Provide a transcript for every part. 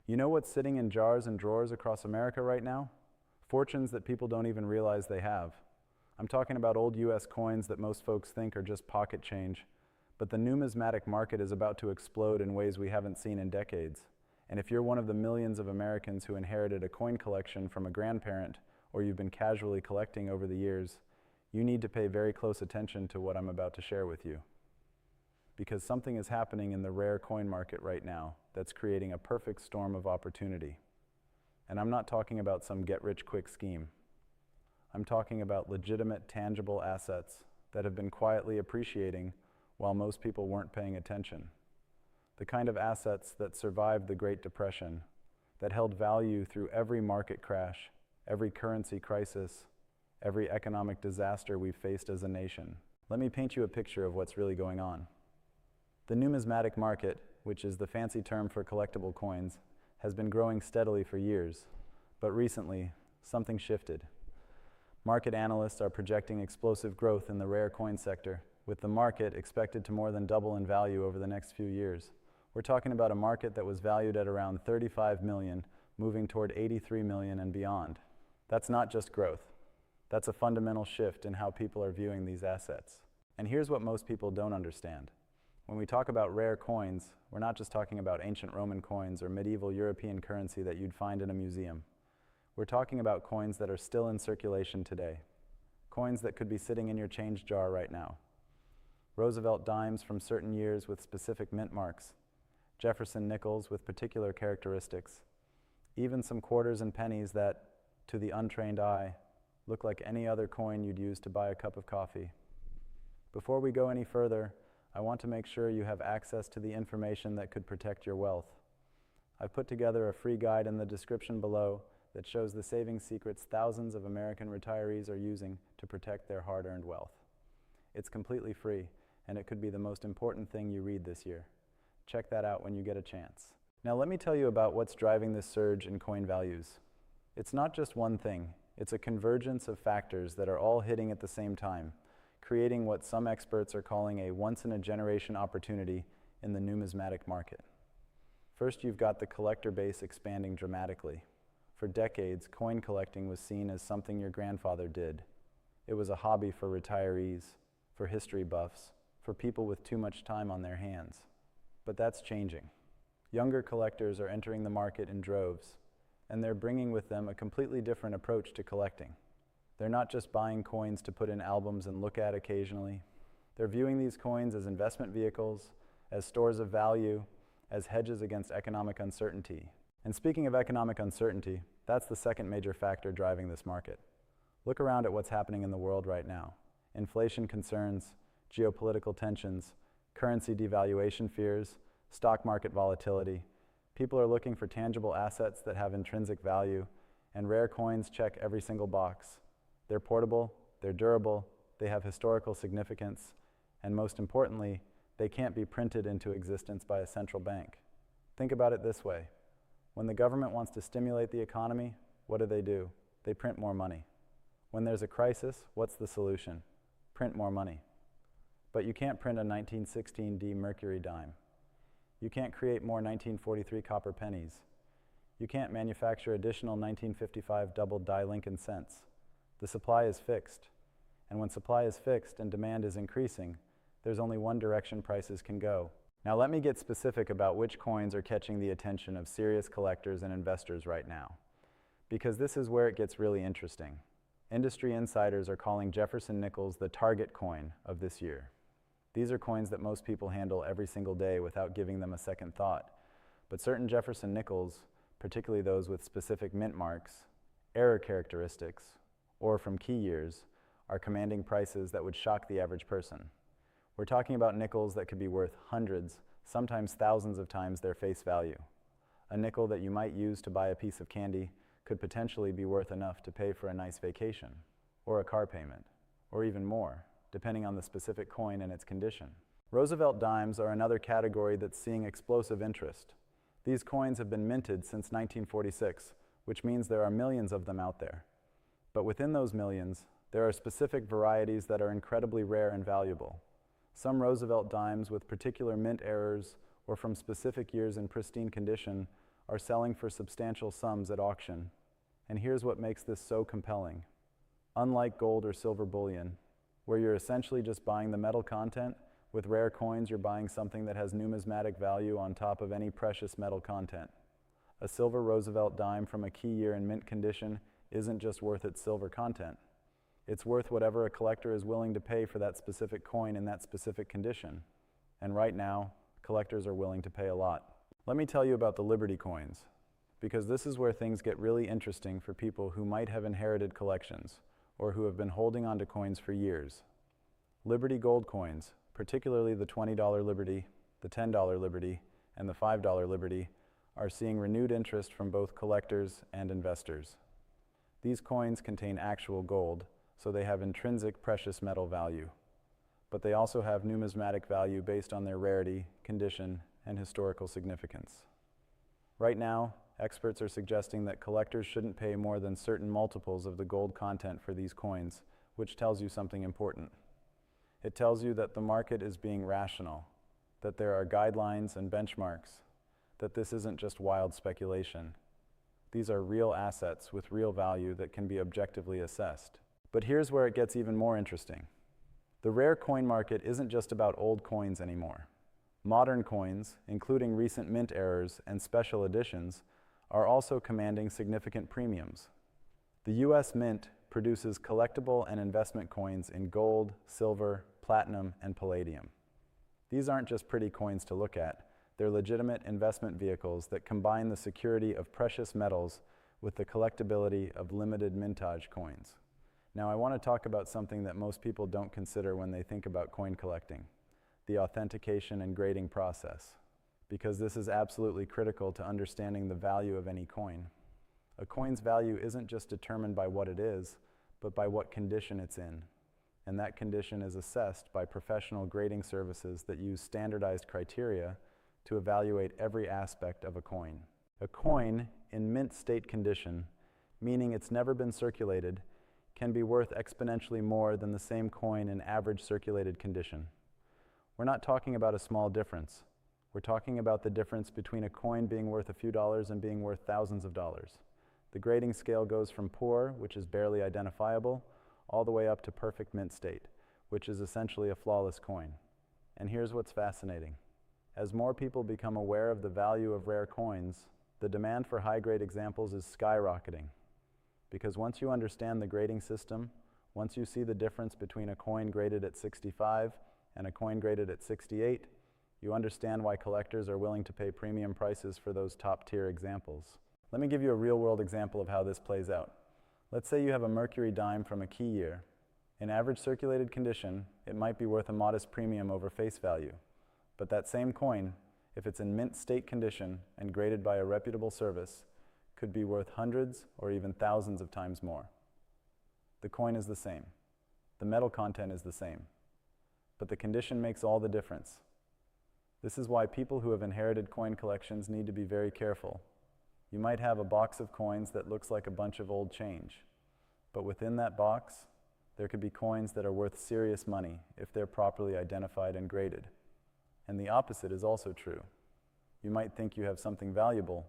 You know what's sitting in jars and drawers across America right now? Fortunes that people don't even realize they have. I'm talking about old US coins that most folks think are just pocket change, but the numismatic market is about to explode in ways we haven't seen in decades. And if you're one of the millions of Americans who inherited a coin collection from a grandparent, or you've been casually collecting over the years, you need to pay very close attention to what I'm about to share with you. Because something is happening in the rare coin market right now that's creating a perfect storm of opportunity. And I'm not talking about some get-rich-quick scheme. I'm talking about legitimate, tangible assets that have been quietly appreciating while most people weren't paying attention. The kind of assets that survived the Great Depression, that held value through every market crash, every currency crisis, every economic disaster we've faced as a nation. Let me paint you a picture of what's really going on. The numismatic market, which is the fancy term for collectible coins, has been growing steadily for years, but recently, something shifted. Market analysts are projecting explosive growth in the rare coin sector, with the market expected to more than double in value over the next few years. We're talking about a market that was valued at around 35 million, moving toward 83 million and beyond. That's not just growth. That's a fundamental shift in how people are viewing these assets. And here's what most people don't understand. When we talk about rare coins, we're not just talking about ancient Roman coins or medieval European currency that you'd find in a museum. We're talking about coins that are still in circulation today. Coins that could be sitting in your change jar right now. Roosevelt dimes from certain years with specific mint marks. Jefferson nickels with particular characteristics. Even some quarters and pennies that, to the untrained eye, look like any other coin you'd use to buy a cup of coffee. Before we go any further, I want to make sure you have access to the information that could protect your wealth. I've put together a free guide in the description below that shows the saving secrets thousands of American retirees are using to protect their hard-earned wealth. It's completely free, and it could be the most important thing you read this year. Check that out when you get a chance. Now let me tell you about what's driving this surge in coin values. It's not just one thing. It's a convergence of factors that are all hitting at the same time, creating what some experts are calling a once-in-a-generation opportunity in the numismatic market. First, you've got the collector base expanding dramatically. For decades, coin collecting was seen as something your grandfather did. It was a hobby for retirees, for history buffs, for people with too much time on their hands. But that's changing. Younger collectors are entering the market in droves, and they're bringing with them a completely different approach to collecting. They're not just buying coins to put in albums and look at occasionally. They're viewing these coins as investment vehicles, as stores of value, as hedges against economic uncertainty. And speaking of economic uncertainty, that's the second major factor driving this market. Look around at what's happening in the world right now. Inflation concerns, geopolitical tensions, currency devaluation fears, stock market volatility. People are looking for tangible assets that have intrinsic value, and rare coins check every single box. They're portable, they're durable, they have historical significance, and most importantly, they can't be printed into existence by a central bank. Think about it this way. When the government wants to stimulate the economy, what do? They print more money. When there's a crisis, what's the solution? Print more money. But you can't print a 1916 D Mercury dime. You can't create more 1943 copper pennies. You can't manufacture additional 1955 double die Lincoln cents. The supply is fixed. And when supply is fixed and demand is increasing, there's only one direction prices can go. Now let me get specific about which coins are catching the attention of serious collectors and investors right now, because this is where it gets really interesting. Industry insiders are calling Jefferson nickels the target coin of this year. These are coins that most people handle every single day without giving them a second thought. But certain Jefferson nickels, particularly those with specific mint marks, error characteristics, or from key years, are commanding prices that would shock the average person. We're talking about nickels that could be worth hundreds, sometimes thousands of times their face value. A nickel that you might use to buy a piece of candy could potentially be worth enough to pay for a nice vacation, or a car payment, or even more, depending on the specific coin and its condition. Roosevelt dimes are another category that's seeing explosive interest. These coins have been minted since 1946, which means there are millions of them out there. But within those millions, there are specific varieties that are incredibly rare and valuable. Some Roosevelt dimes with particular mint errors or from specific years in pristine condition are selling for substantial sums at auction. And here's what makes this so compelling. Unlike gold or silver bullion, where you're essentially just buying the metal content, with rare coins you're buying something that has numismatic value on top of any precious metal content. A silver Roosevelt dime from a key year in mint condition isn't just worth its silver content. It's worth whatever a collector is willing to pay for that specific coin in that specific condition. And right now, collectors are willing to pay a lot. Let me tell you about the Liberty coins, because this is where things get really interesting for people who might have inherited collections or who have been holding on to coins for years. Liberty gold coins, particularly the $20 Liberty, the $10 Liberty, and the $5 Liberty, are seeing renewed interest from both collectors and investors. These coins contain actual gold, so they have intrinsic precious metal value. But they also have numismatic value based on their rarity, condition, and historical significance. Right now, experts are suggesting that collectors shouldn't pay more than certain multiples of the gold content for these coins, which tells you something important. It tells you that the market is being rational, that there are guidelines and benchmarks, that this isn't just wild speculation. These are real assets with real value that can be objectively assessed. But here's where it gets even more interesting. The rare coin market isn't just about old coins anymore. Modern coins, including recent mint errors and special editions, are also commanding significant premiums. The US Mint produces collectible and investment coins in gold, silver, platinum, and palladium. These aren't just pretty coins to look at. They're legitimate investment vehicles that combine the security of precious metals with the collectability of limited mintage coins. Now, I want to talk about something that most people don't consider when they think about coin collecting: the authentication and grading process, because this is absolutely critical to understanding the value of any coin. A coin's value isn't just determined by what it is, but by what condition it's in. And that condition is assessed by professional grading services that use standardized criteria to evaluate every aspect of a coin. A coin in mint state condition, meaning it's never been circulated, can be worth exponentially more than the same coin in average circulated condition. We're not talking about a small difference. We're talking about the difference between a coin being worth a few dollars and being worth thousands of dollars. The grading scale goes from poor, which is barely identifiable, all the way up to perfect mint state, which is essentially a flawless coin. And here's what's fascinating. As more people become aware of the value of rare coins, the demand for high-grade examples is skyrocketing. Because once you understand the grading system, once you see the difference between a coin graded at 65 and a coin graded at 68, you understand why collectors are willing to pay premium prices for those top-tier examples. Let me give you a real-world example of how this plays out. Let's say you have a Mercury dime from a key year. In average circulated condition, it might be worth a modest premium over face value. But that same coin, if it's in mint state condition and graded by a reputable service, could be worth hundreds or even thousands of times more. The coin is the same. The metal content is the same. But the condition makes all the difference. This is why people who have inherited coin collections need to be very careful. You might have a box of coins that looks like a bunch of old change. But within that box, there could be coins that are worth serious money if they're properly identified and graded. And the opposite is also true. You might think you have something valuable,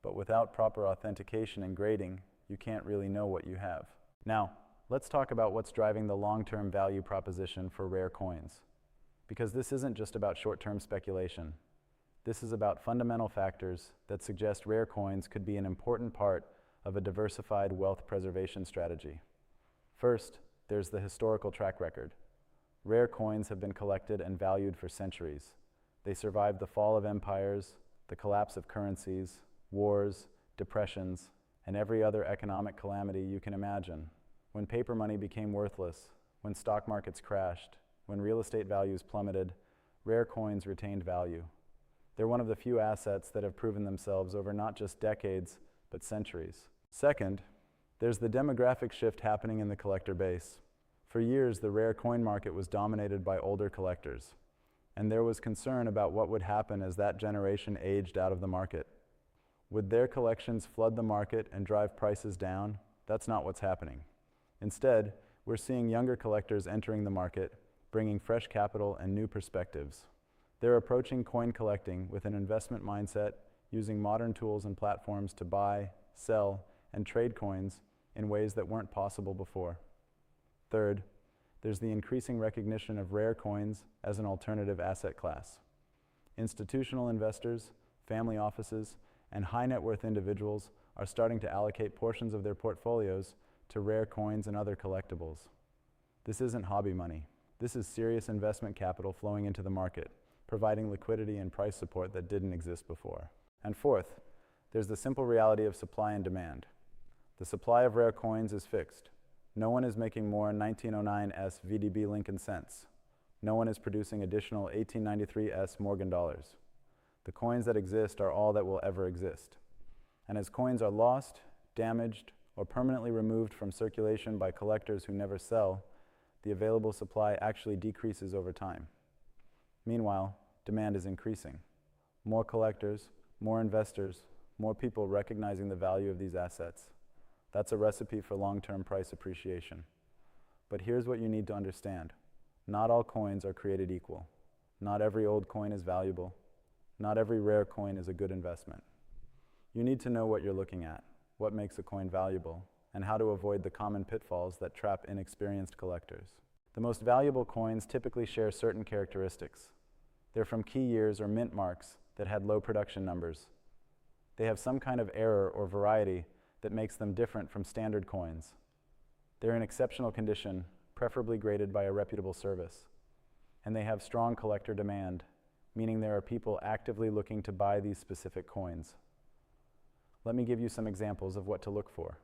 but without proper authentication and grading, you can't really know what you have. Now, let's talk about what's driving the long-term value proposition for rare coins. Because this isn't just about short-term speculation. This is about fundamental factors that suggest rare coins could be an important part of a diversified wealth preservation strategy. First, there's the historical track record. Rare coins have been collected and valued for centuries. They survived the fall of empires, the collapse of currencies, wars, depressions, and every other economic calamity you can imagine. When paper money became worthless, when stock markets crashed, when real estate values plummeted, rare coins retained value. They're one of the few assets that have proven themselves over not just decades, but centuries. Second, there's the demographic shift happening in the collector base. For years, the rare coin market was dominated by older collectors, and there was concern about what would happen as that generation aged out of the market. Would their collections flood the market and drive prices down? That's not what's happening. Instead, we're seeing younger collectors entering the market, bringing fresh capital and new perspectives. They're approaching coin collecting with an investment mindset, using modern tools and platforms to buy, sell, and trade coins in ways that weren't possible before. Third, there's the increasing recognition of rare coins as an alternative asset class. Institutional investors, family offices, and high net worth individuals are starting to allocate portions of their portfolios to rare coins and other collectibles. This isn't hobby money. This is serious investment capital flowing into the market, providing liquidity and price support that didn't exist before. And fourth, there's the simple reality of supply and demand. The supply of rare coins is fixed. No one is making more 1909s VDB Lincoln cents. No one is producing additional 1893s Morgan dollars. The coins that exist are all that will ever exist. And as coins are lost, damaged, or permanently removed from circulation by collectors who never sell, the available supply actually decreases over time. Meanwhile, demand is increasing. More collectors, more investors, more people recognizing the value of these assets. That's a recipe for long-term price appreciation. But here's what you need to understand. Not all coins are created equal. Not every old coin is valuable. Not every rare coin is a good investment. You need to know what you're looking at, what makes a coin valuable, and how to avoid the common pitfalls that trap inexperienced collectors. The most valuable coins typically share certain characteristics. They're from key years or mint marks that had low production numbers. They have some kind of error or variety that makes them different from standard coins. They're in exceptional condition, preferably graded by a reputable service. And they have strong collector demand, meaning there are people actively looking to buy these specific coins. Let me give you some examples of what to look for.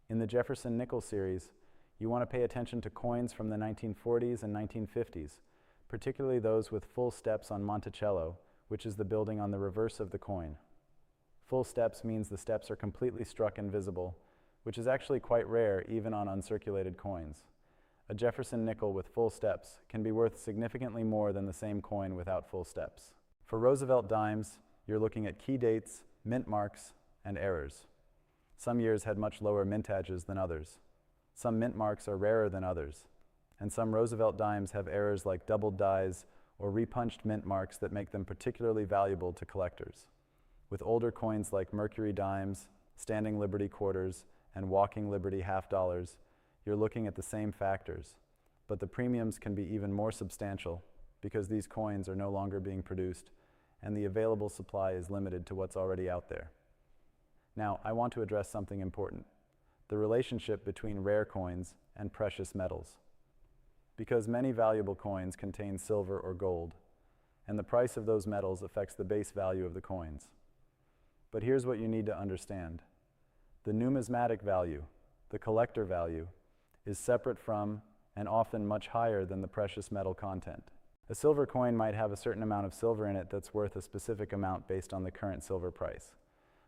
In the Jefferson nickel series, you want to pay attention to coins from the 1940s and 1950s, particularly those with full steps on Monticello, which is the building on the reverse of the coin. Full steps means the steps are completely struck and visible, which is actually quite rare even on uncirculated coins. A Jefferson nickel with full steps can be worth significantly more than the same coin without full steps. For Roosevelt dimes, you're looking at key dates, mint marks, and errors. Some years had much lower mintages than others. Some mint marks are rarer than others. And some Roosevelt dimes have errors like doubled dies or repunched mint marks that make them particularly valuable to collectors. With older coins like Mercury dimes, Standing Liberty quarters, and Walking Liberty half dollars, you're looking at the same factors, but the premiums can be even more substantial because these coins are no longer being produced and the available supply is limited to what's already out there. Now, I want to address something important, the relationship between rare coins and precious metals. Because many valuable coins contain silver or gold, and the price of those metals affects the base value of the coins. But here's what you need to understand. The numismatic value, the collector value, is separate from and often much higher than the precious metal content. A silver coin might have a certain amount of silver in it that's worth a specific amount based on the current silver price.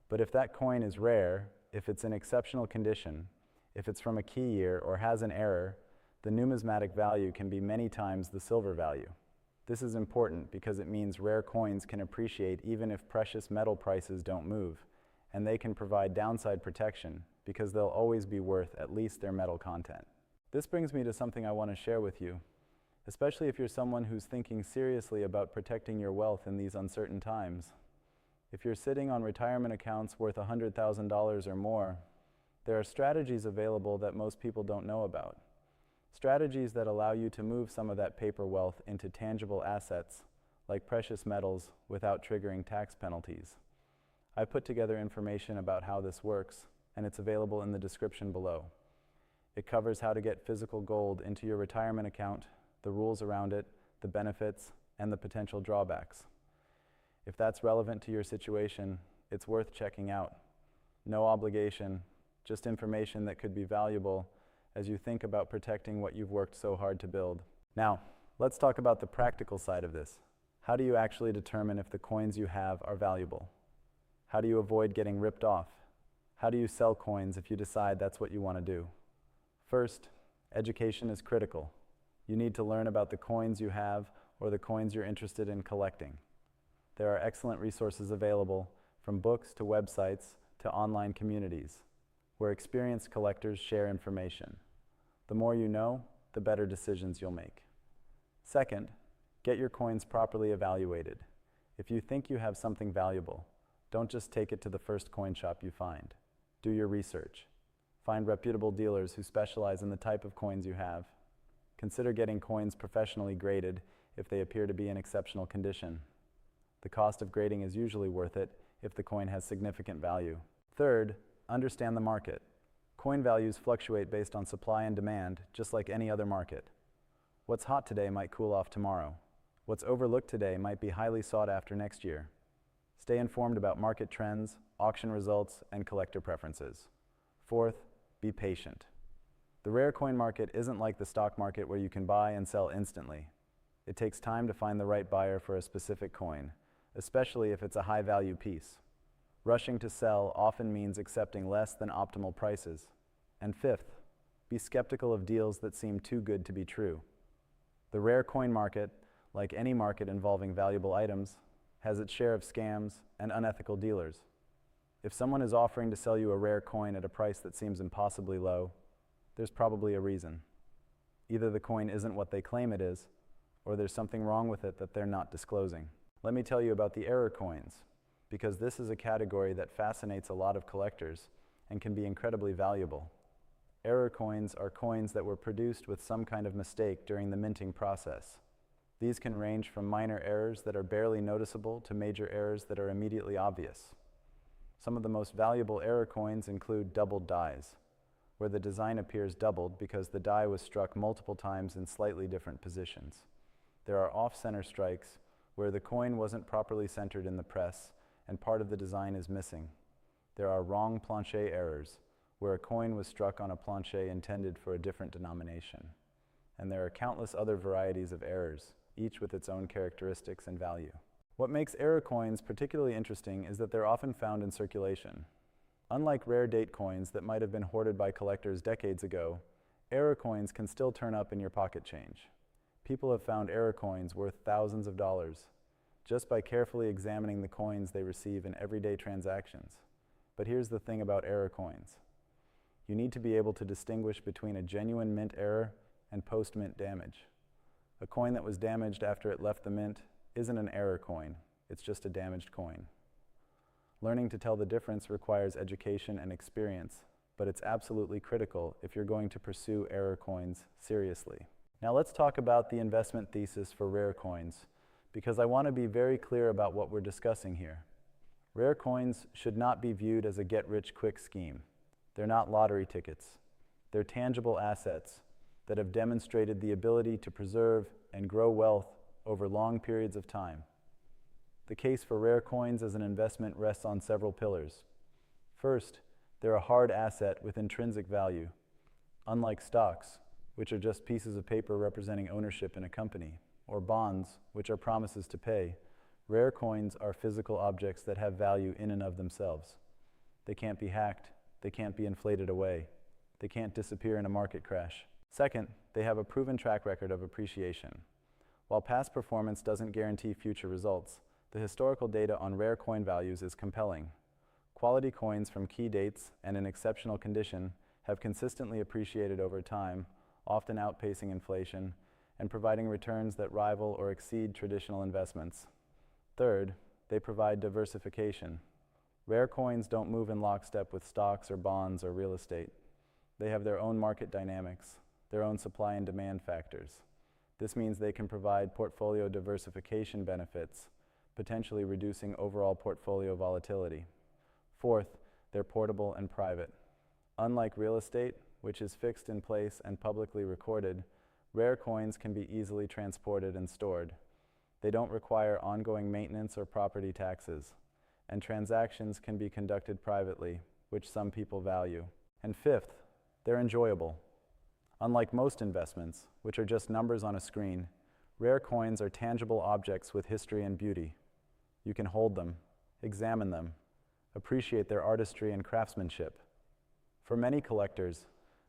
But if that coin is rare, if it's in exceptional condition, if it's from a key year or has an error, the numismatic value can be many times the silver value. This is important because it means rare coins can appreciate even if precious metal prices don't move, and they can provide downside protection because they'll always be worth at least their metal content. This brings me to something I want to share with you, especially if you're someone who's thinking seriously about protecting your wealth in these uncertain times. If you're sitting on retirement accounts worth $100,000 or more, there are strategies available that most people don't know about. Strategies that allow you to move some of that paper wealth into tangible assets, like precious metals, without triggering tax penalties. I put together information about how this works, and it's available in the description below. It covers how to get physical gold into your retirement account, the rules around it, the benefits, and the potential drawbacks. If that's relevant to your situation, it's worth checking out. No obligation, just information that could be valuable as you think about protecting what you've worked so hard to build. Now, let's talk about the practical side of this. How do you actually determine if the coins you have are valuable? How do you avoid getting ripped off? How do you sell coins if you decide that's what you want to do? First, education is critical. You need to learn about the coins you have or the coins you're interested in collecting. There are excellent resources available, from books to websites to online communities, where experienced collectors share information. The more you know, the better decisions you'll make. Second, get your coins properly evaluated. If you think you have something valuable, don't just take it to the first coin shop you find. Do your research. Find reputable dealers who specialize in the type of coins you have. Consider getting coins professionally graded if they appear to be in exceptional condition. The cost of grading is usually worth it if the coin has significant value. Third, understand the market. Coin values fluctuate based on supply and demand, just like any other market. What's hot today might cool off tomorrow. What's overlooked today might be highly sought after next year. Stay informed about market trends, auction results, and collector preferences. Fourth, be patient. The rare coin market isn't like the stock market where you can buy and sell instantly. It takes time to find the right buyer for a specific coin, especially if it's a high-value piece. Rushing to sell often means accepting less than optimal prices. And fifth, be skeptical of deals that seem too good to be true. The rare coin market, like any market involving valuable items, has its share of scams and unethical dealers. If someone is offering to sell you a rare coin at a price that seems impossibly low, there's probably a reason. Either the coin isn't what they claim it is, or there's something wrong with it that they're not disclosing. Let me tell you about the error coins, because this is a category that fascinates a lot of collectors and can be incredibly valuable. Error coins are coins that were produced with some kind of mistake during the minting process. These can range from minor errors that are barely noticeable to major errors that are immediately obvious. Some of the most valuable error coins include doubled dies, where the design appears doubled because the die was struck multiple times in slightly different positions. There are off-center strikes, where the coin wasn't properly centered in the press and part of the design is missing. There are wrong plancher errors, where a coin was struck on a plancher intended for a different denomination. And there are countless other varieties of errors, each with its own characteristics and value. What makes error coins particularly interesting is that they're often found in circulation. Unlike rare date coins that might have been hoarded by collectors decades ago, error coins can still turn up in your pocket change. People have found error coins worth thousands of dollars just by carefully examining the coins they receive in everyday transactions. But here's the thing about error coins. You need to be able to distinguish between a genuine mint error and post-mint damage. A coin that was damaged after it left the mint isn't an error coin, it's just a damaged coin. Learning to tell the difference requires education and experience, but it's absolutely critical if you're going to pursue error coins seriously. Now let's talk about the investment thesis for rare coins, because I want to be very clear about what we're discussing here. Rare coins should not be viewed as a get-rich-quick scheme. They're not lottery tickets. They're tangible assets that have demonstrated the ability to preserve and grow wealth over long periods of time. The case for rare coins as an investment rests on several pillars. First, they're a hard asset with intrinsic value, unlike stocks, which are just pieces of paper representing ownership in a company, or bonds, which are promises to pay. Rare coins are physical objects that have value in and of themselves. They can't be hacked, they can't be inflated away, they can't disappear in a market crash. Second, they have a proven track record of appreciation. While past performance doesn't guarantee future results, the historical data on rare coin values is compelling. Quality coins from key dates and in exceptional condition have consistently appreciated over time, often outpacing inflation, and providing returns that rival or exceed traditional investments. Third, they provide diversification. Rare coins don't move in lockstep with stocks or bonds or real estate. They have their own market dynamics, their own supply and demand factors. This means they can provide portfolio diversification benefits, potentially reducing overall portfolio volatility. Fourth, they're portable and private. Unlike real estate, which is fixed in place and publicly recorded, rare coins can be easily transported and stored. They don't require ongoing maintenance or property taxes, and transactions can be conducted privately, which some people value. And fifth, they're enjoyable. Unlike most investments, which are just numbers on a screen, rare coins are tangible objects with history and beauty. You can hold them, examine them, appreciate their artistry and craftsmanship. For many collectors,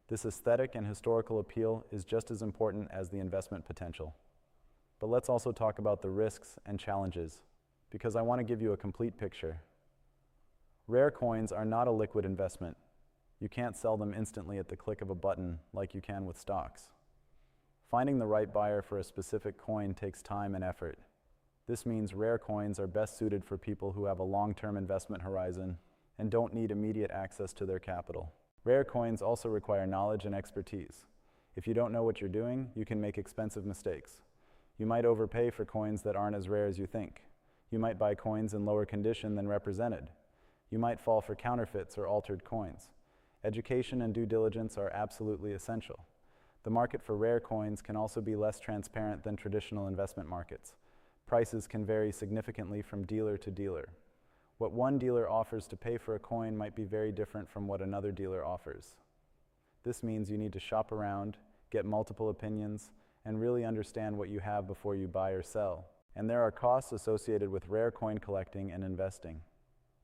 this aesthetic and historical appeal is just as important as the investment potential. But let's also talk about the risks and challenges, because I want to give you a complete picture. Rare coins are not a liquid investment. You can't sell them instantly at the click of a button like you can with stocks. Finding the right buyer for a specific coin takes time and effort. This means rare coins are best suited for people who have a long-term investment horizon and don't need immediate access to their capital. Rare coins also require knowledge and expertise. If you don't know what you're doing, you can make expensive mistakes. You might overpay for coins that aren't as rare as you think. You might buy coins in lower condition than represented. You might fall for counterfeits or altered coins. Education and due diligence are absolutely essential. The market for rare coins can also be less transparent than traditional investment markets. Prices can vary significantly from dealer to dealer. What one dealer offers to pay for a coin might be very different from what another dealer offers. This means you need to shop around, get multiple opinions, and really understand what you have before you buy or sell. And there are costs associated with rare coin collecting and investing.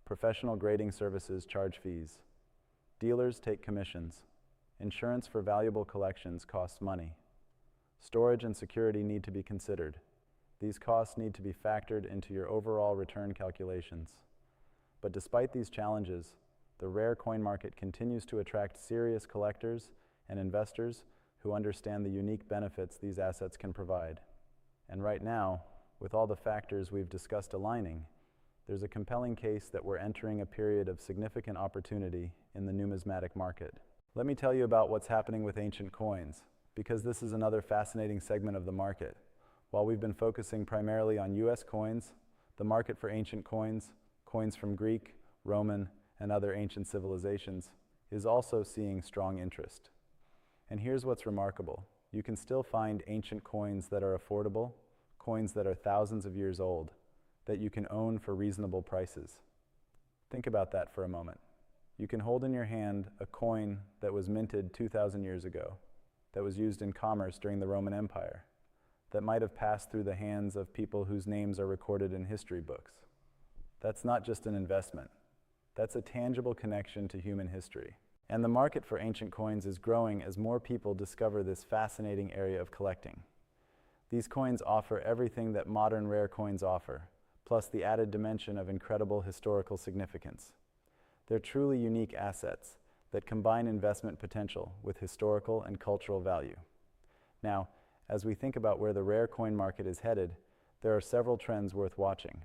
Professional grading services charge fees. Dealers take commissions. Insurance for valuable collections costs money. Storage and security need to be considered. These costs need to be factored into your overall return calculations. But despite these challenges, the rare coin market continues to attract serious collectors and investors who understand the unique benefits these assets can provide. And right now, with all the factors we've discussed aligning, there's a compelling case that we're entering a period of significant opportunity in the numismatic market. Let me tell you about what's happening with ancient coins, because this is another fascinating segment of the market. While we've been focusing primarily on US coins, the market for ancient coins, coins from Greek, Roman, and other ancient civilizations, is also seeing strong interest. And here's what's remarkable. You can still find ancient coins that are affordable, coins that are thousands of years old, that you can own for reasonable prices. Think about that for a moment. You can hold in your hand a coin that was minted 2,000 years ago, that was used in commerce during the Roman Empire, that might have passed through the hands of people whose names are recorded in history books. That's not just an investment. That's a tangible connection to human history. And the market for ancient coins is growing as more people discover this fascinating area of collecting. These coins offer everything that modern rare coins offer, plus the added dimension of incredible historical significance. They're truly unique assets that combine investment potential with historical and cultural value. Now, as we think about where the rare coin market is headed, there are several trends worth watching.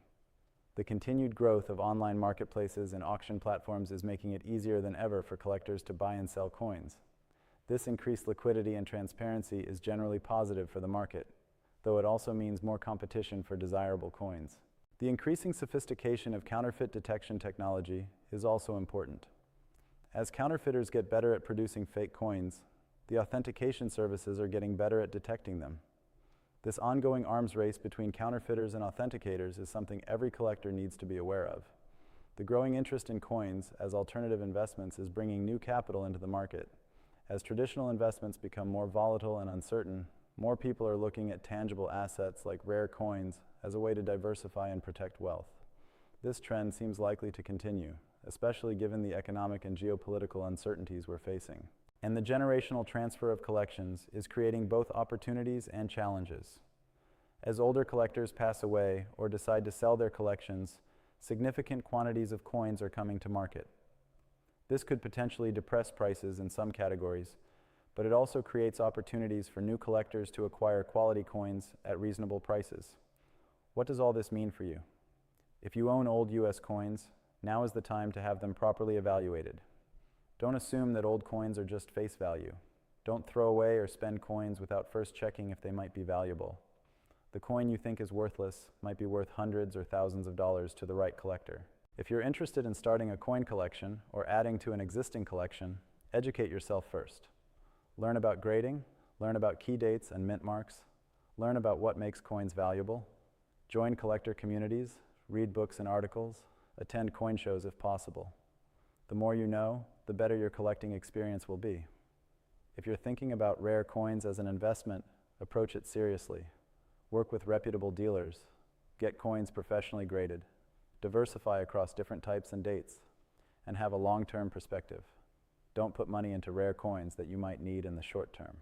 The continued growth of online marketplaces and auction platforms is making it easier than ever for collectors to buy and sell coins. This increased liquidity and transparency is generally positive for the market, though it also means more competition for desirable coins. The increasing sophistication of counterfeit detection technology is also important. As counterfeiters get better at producing fake coins, the authentication services are getting better at detecting them. This ongoing arms race between counterfeiters and authenticators is something every collector needs to be aware of. The growing interest in coins as alternative investments is bringing new capital into the market. As traditional investments become more volatile and uncertain, more people are looking at tangible assets like rare coins as a way to diversify and protect wealth. This trend seems likely to continue, especially given the economic and geopolitical uncertainties we're facing. And the generational transfer of collections is creating both opportunities and challenges. As older collectors pass away or decide to sell their collections, significant quantities of coins are coming to market. This could potentially depress prices in some categories, but it also creates opportunities for new collectors to acquire quality coins at reasonable prices. What does all this mean for you? If you own old US coins, now is the time to have them properly evaluated. Don't assume that old coins are just face value. Don't throw away or spend coins without first checking if they might be valuable. The coin you think is worthless might be worth hundreds or thousands of dollars to the right collector. If you're interested in starting a coin collection or adding to an existing collection, educate yourself first. Learn about grading, learn about key dates and mint marks, learn about what makes coins valuable, join collector communities, read books and articles, attend coin shows if possible. The more you know, the better your collecting experience will be. If you're thinking about rare coins as an investment, approach it seriously. Work with reputable dealers. Get coins professionally graded. Diversify across different types and dates. And have a long-term perspective. Don't put money into rare coins that you might need in the short term.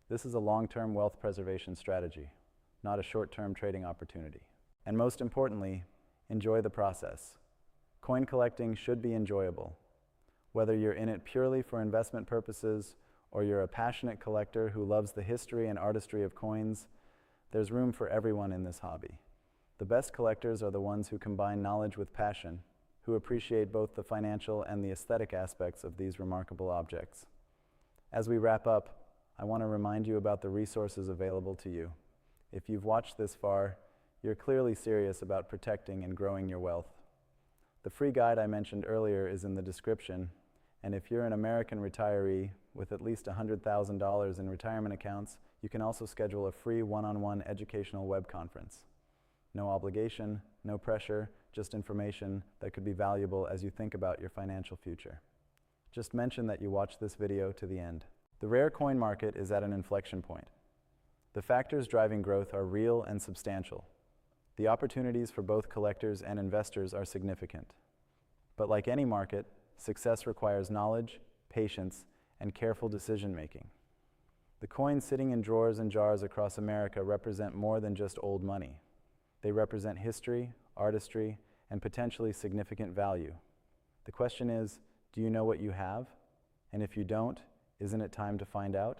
This is a long-term wealth preservation strategy, not a short-term trading opportunity. And most importantly, enjoy the process. Coin collecting should be enjoyable. Whether you're in it purely for investment purposes or you're a passionate collector who loves the history and artistry of coins, there's room for everyone in this hobby. The best collectors are the ones who combine knowledge with passion, who appreciate both the financial and the aesthetic aspects of these remarkable objects. As we wrap up, I want to remind you about the resources available to you. If you've watched this far, you're clearly serious about protecting and growing your wealth. The free guide I mentioned earlier is in the description, and if you're an American retiree with at least $100,000 in retirement accounts, you can also schedule a free one-on-one educational web conference. No obligation, no pressure, just information that could be valuable as you think about your financial future. Just mention that you watched this video to the end. The rare coin market is at an inflection point. The factors driving growth are real and substantial. The opportunities for both collectors and investors are significant. But like any market, success requires knowledge, patience, and careful decision-making. The coins sitting in drawers and jars across America represent more than just old money. They represent history, artistry, and potentially significant value. The question is, do you know what you have? And if you don't, isn't it time to find out?